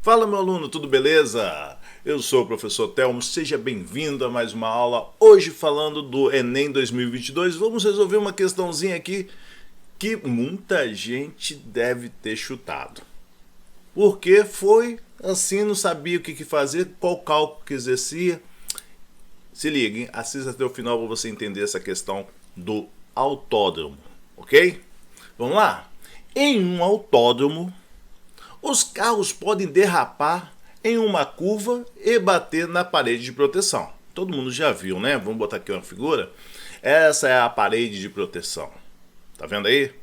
Fala, meu aluno, tudo beleza? Eu sou o professor Telmo, seja bem-vindo a mais uma aula. Hoje, falando do Enem 2022, vamos resolver uma questãozinha aqui que muita gente deve ter chutado. Porque foi assim, não sabia o que fazer, qual cálculo que exercia. Se liga, hein? Assista até o final para você entender essa questão do autódromo, ok? Vamos lá? Em um autódromo, os carros podem derrapar em uma curva e bater na parede de proteção. Todo mundo já viu, né? Vamos botar aqui uma figura. Essa é a parede de proteção. Tá vendo aí?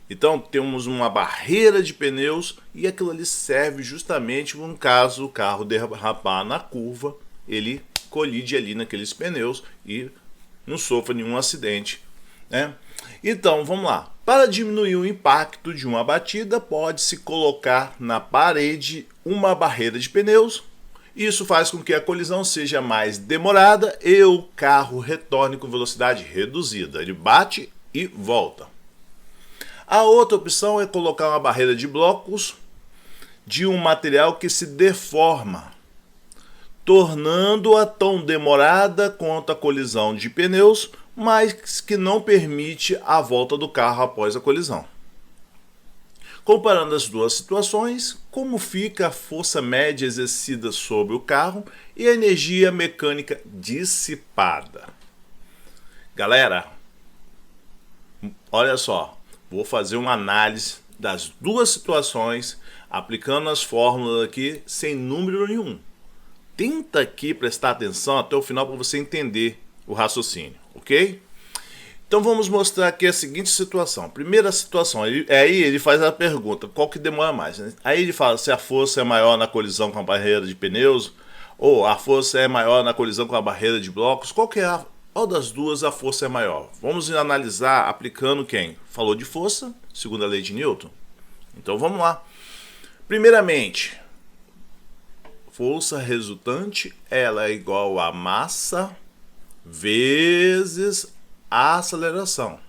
Então temos uma barreira de pneus e aquilo ali serve justamente no caso o carro derrapar na curva, ele colide ali naqueles pneus e não sofra nenhum acidente, né? Então vamos lá. Para diminuir o impacto de uma batida, pode-se colocar na parede uma barreira de pneus. Isso faz com que a colisão seja mais demorada e o carro retorne com velocidade reduzida. Ele bate e volta. A outra opção é colocar uma barreira de blocos de um material que se deforma, tornando-a tão demorada quanto a colisão de pneus, mas que não permite a volta do carro após a colisão. Comparando as duas situações, como fica a força média exercida sobre o carro e a energia mecânica dissipada? Galera, olha só, vou fazer uma análise das duas situações, aplicando as fórmulas aqui sem número nenhum. Tenta aqui prestar atenção até o final para você entender o raciocínio, ok? Então vamos mostrar aqui a seguinte situação. Primeira situação, aí ele faz a pergunta, qual que demora mais? Né? Aí ele fala se a força é maior na colisão com a barreira de pneus ou a força é maior na colisão com a barreira de blocos. Qual das duas a força é maior? Vamos analisar aplicando quem? Falou de força, segundo a lei de Newton. Então vamos lá. Primeiramente, força resultante ela é igual a massa vezes a aceleração,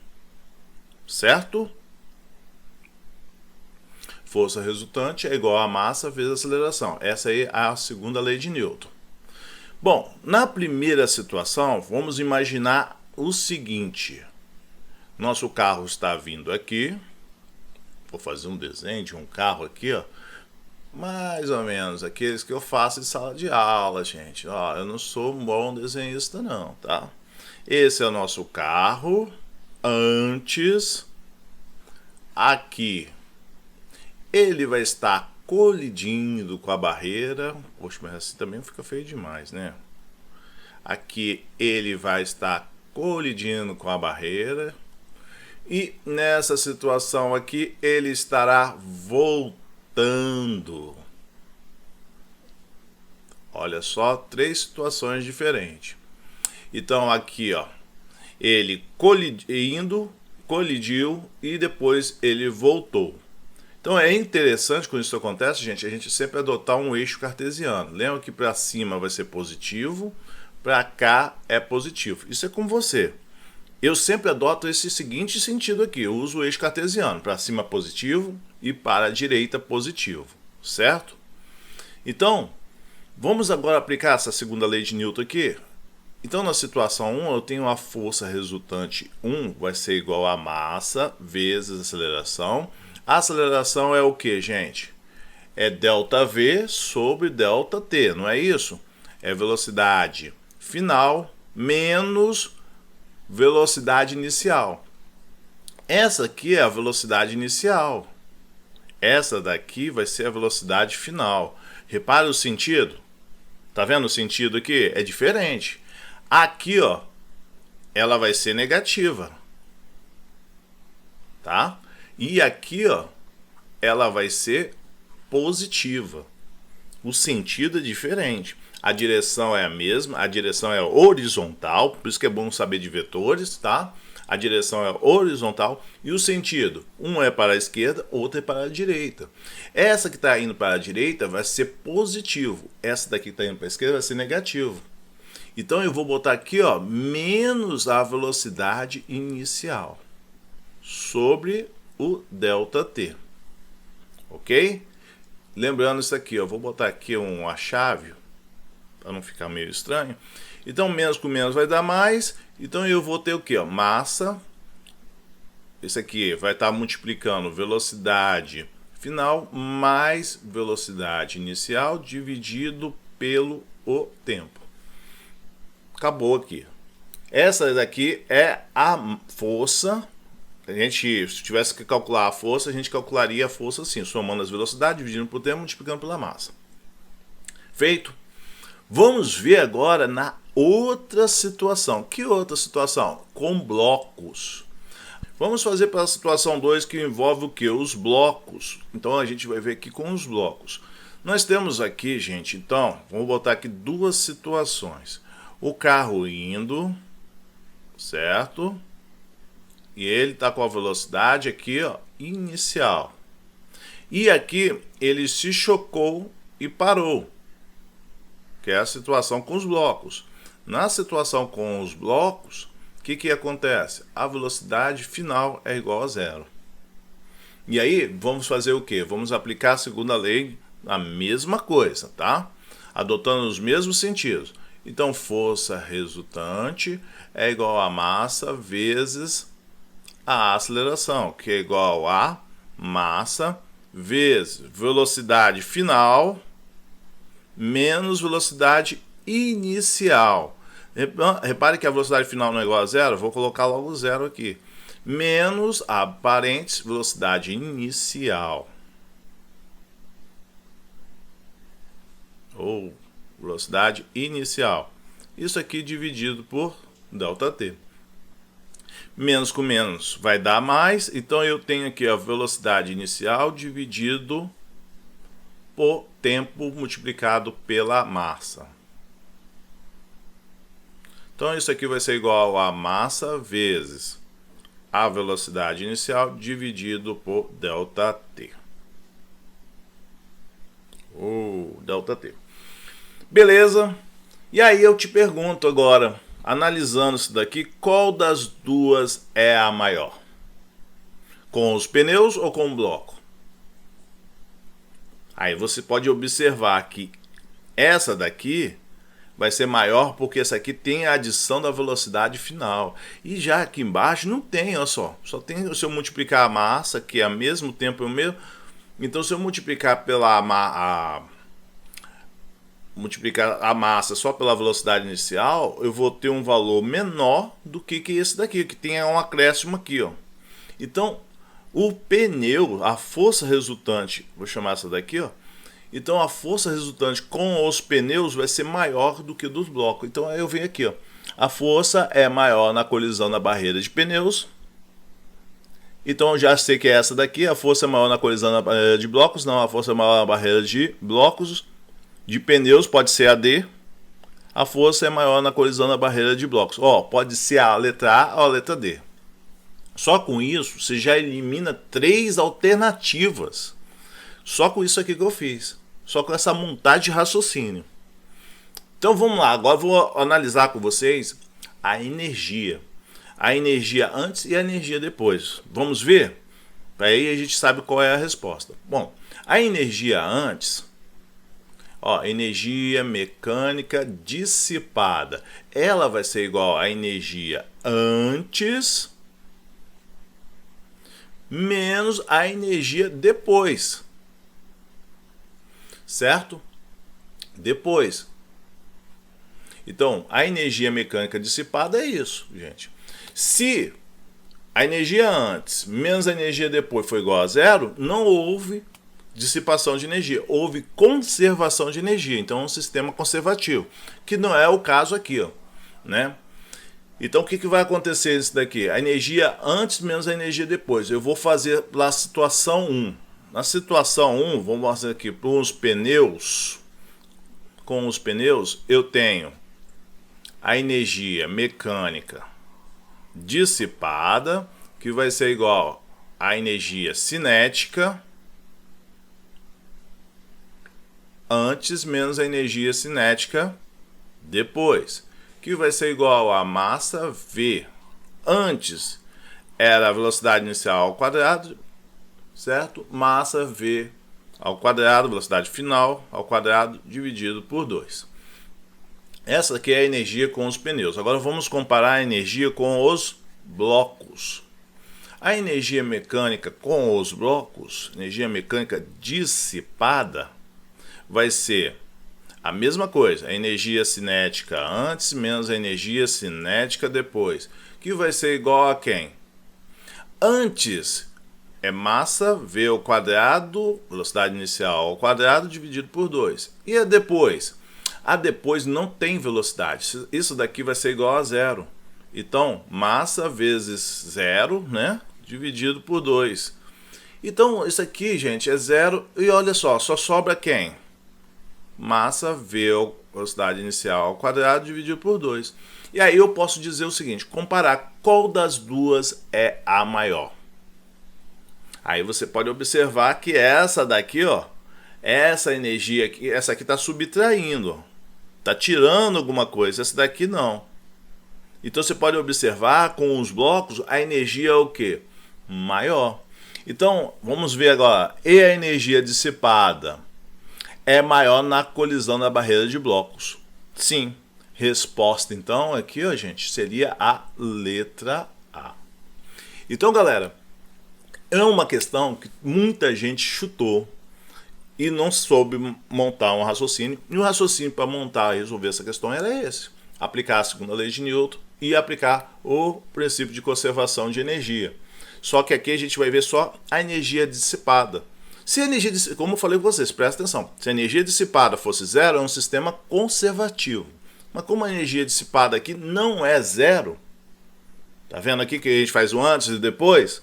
certo? Força resultante é igual a massa vezes a aceleração. Essa aí é a segunda lei de Newton. Bom, na primeira situação, vamos imaginar o seguinte. Nosso carro está vindo aqui. Vou fazer um desenho de um carro aqui, ó. Mais ou menos aqueles que eu faço em sala de aula, gente. Ó, eu não sou um bom desenhista não, tá? Esse é o nosso carro. Antes, aqui, ele vai estar colidindo com a barreira. Poxa, mas assim também fica feio demais, né? Aqui ele vai estar colidindo com a barreira. E nessa situação aqui, ele estará voltando. Olha só, três situações diferentes. Então aqui, ó, ele colidiu e depois ele voltou. Então é interessante quando isso acontece, gente, a gente sempre adotar um eixo cartesiano. Lembra que para cima vai ser positivo, para cá é positivo. Isso é com você. Eu sempre adoto esse seguinte sentido aqui. Eu uso o eixo cartesiano. Para cima positivo e para a direita positivo. Certo? Então, vamos agora aplicar essa segunda lei de Newton aqui. Então, na situação 1, eu tenho a força resultante 1 vai ser igual a massa vezes a aceleração. A aceleração é o que, gente? É ΔV sobre ΔT, não é isso? É velocidade final menos velocidade inicial. Essa aqui é a velocidade inicial. Essa daqui vai ser a velocidade final. Repara o sentido. Tá vendo o sentido aqui? É diferente. Aqui, ó, ela vai ser negativa. Tá? E aqui, ó, ela vai ser positiva. O sentido é diferente. A direção é a mesma, a direção é horizontal, por isso que é bom saber de vetores, tá? A direção é horizontal e o sentido, um é para a esquerda, outro é para a direita. Essa que está indo para a direita vai ser positivo, essa daqui que está indo para a esquerda vai ser negativo. Então eu vou botar aqui, ó, menos a velocidade inicial sobre o ΔT, ok? lembrando isso aqui, ó, vou botar aqui uma chave para não ficar meio estranho. Então menos com menos vai dar mais, então eu vou ter o que? Massa, esse aqui vai estar multiplicando velocidade final mais velocidade inicial dividido pelo o tempo. Acabou aqui. Essa daqui é a força. A gente, se tivesse que calcular a força, a gente calcularia a força assim, somando as velocidades, dividindo por tempo, multiplicando pela massa. Feito? Vamos ver agora na outra situação. Que outra situação? Com blocos. Vamos fazer para a situação 2, que envolve o que? Os blocos. Então a gente vai ver aqui com os blocos. Nós temos aqui, gente, então, vamos botar aqui duas situações. O carro indo, certo? E ele está com a velocidade aqui, ó, inicial. E aqui ele se chocou e parou, que é a situação com os blocos. Na situação com os blocos, o que acontece? A velocidade final é igual a zero. E aí, vamos fazer o quê? Vamos aplicar a segunda lei, a mesma coisa, tá? Adotando os mesmos sentidos. Então, força resultante é igual a massa vezes a aceleração, que é igual a massa vezes velocidade final menos velocidade inicial. Repare que a velocidade final não é igual a zero, vou colocar logo zero aqui. Menos a parênteses velocidade inicial. Ou velocidade inicial. Isso aqui dividido por ΔT. Menos com menos vai dar mais, então eu tenho aqui a velocidade inicial dividido por tempo multiplicado pela massa. Então isso aqui vai ser igual a massa vezes a velocidade inicial dividido por ΔT. Ou ΔT. Beleza? E aí eu te pergunto agora, analisando isso daqui, qual das duas é a maior? Com os pneus ou com o bloco? Aí você pode observar que essa daqui vai ser maior porque essa aqui tem a adição da velocidade final. E já aqui embaixo não tem, olha só. Só tem se eu multiplicar a massa, que é ao mesmo tempo o mesmo. Então se eu multiplicar multiplicar a massa só pela velocidade inicial, eu vou ter um valor menor do que esse daqui, que tem um acréscimo aqui, ó. Então, o pneu, a força resultante, vou chamar essa daqui, ó. Então, a força resultante com os pneus vai ser maior do que dos blocos. Então, aí eu venho aqui, ó. A força é maior na colisão na barreira de pneus. Então, eu já sei que é essa daqui. A força é maior na colisão na barreira de blocos. Não, a força é maior na barreira de blocos. De pneus pode ser a D. A força é maior na colisão na barreira de blocos. Ó, pode ser a letra A ou a letra D. Só com isso, você já elimina 3 alternativas. Só com isso aqui que eu fiz. Só com essa montagem de raciocínio. Então vamos lá, agora eu vou analisar com vocês a energia. A energia antes e a energia depois. Vamos ver? Aí a gente sabe qual é a resposta. Bom, a energia antes, ó, energia mecânica dissipada. Ela vai ser igual à energia antes menos a energia depois. Certo? Depois. Então, a energia mecânica dissipada é isso, gente. Se a energia antes menos a energia depois foi igual a zero, não houve dissipação de energia, houve conservação de energia. Então, é um sistema conservativo, que não é o caso aqui, ó, né? Então, o que vai acontecer isso daqui? A energia antes menos a energia depois. Eu vou fazer na situação 1. Na situação 1, vamos mostrar aqui para os pneus. Com os pneus, eu tenho a energia mecânica dissipada, que vai ser igual à energia cinética antes menos a energia cinética depois, que vai ser igual a massa V. Antes era a velocidade inicial ao quadrado, certo? Massa V ao quadrado, velocidade final ao quadrado dividido por 2. Essa aqui é a energia com os pneus. Agora vamos comparar a energia com os blocos. A energia mecânica com os blocos, energia mecânica dissipada, vai ser a mesma coisa, a energia cinética antes menos a energia cinética depois, que vai ser igual a quem? Antes é massa V ao quadrado, velocidade inicial ao quadrado, dividido por 2. E a depois? A depois não tem velocidade, isso daqui vai ser igual a zero. Então, massa vezes zero, né? Dividido por 2. Então, isso aqui, gente, é zero. E olha só sobra quem? Massa V, velocidade inicial ao quadrado, dividido por 2. E aí eu posso dizer o seguinte, comparar qual das duas é a maior. Aí você pode observar que essa daqui, ó, essa energia aqui, essa aqui está subtraindo, está tirando alguma coisa, essa daqui não. Então você pode observar com os blocos a energia é o quê? Maior. Então vamos ver agora, e a energia dissipada é maior na colisão da barreira de blocos? Sim. Resposta então aqui, ó, gente, seria a letra A. Então, galera, é uma questão que muita gente chutou e não soube montar um raciocínio. E o raciocínio para montar e resolver essa questão era esse: aplicar a segunda lei de Newton e aplicar o princípio de conservação de energia. Só que aqui a gente vai ver só a energia dissipada. Se a energia, como eu falei com vocês, presta atenção, se a energia dissipada fosse zero, é um sistema conservativo. Mas como a energia dissipada aqui não é zero, tá vendo aqui que a gente faz o antes e depois,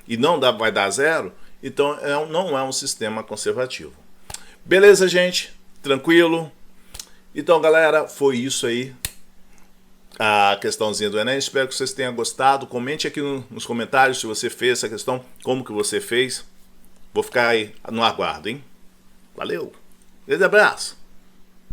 e não vai dar zero, então não é um sistema conservativo. Beleza, gente? Tranquilo? Então, galera, foi isso aí, a questãozinha do Enem. Espero que vocês tenham gostado. Comente aqui nos comentários se você fez essa questão, como que você fez. Vou ficar aí no aguardo, hein? Valeu! Grande abraço!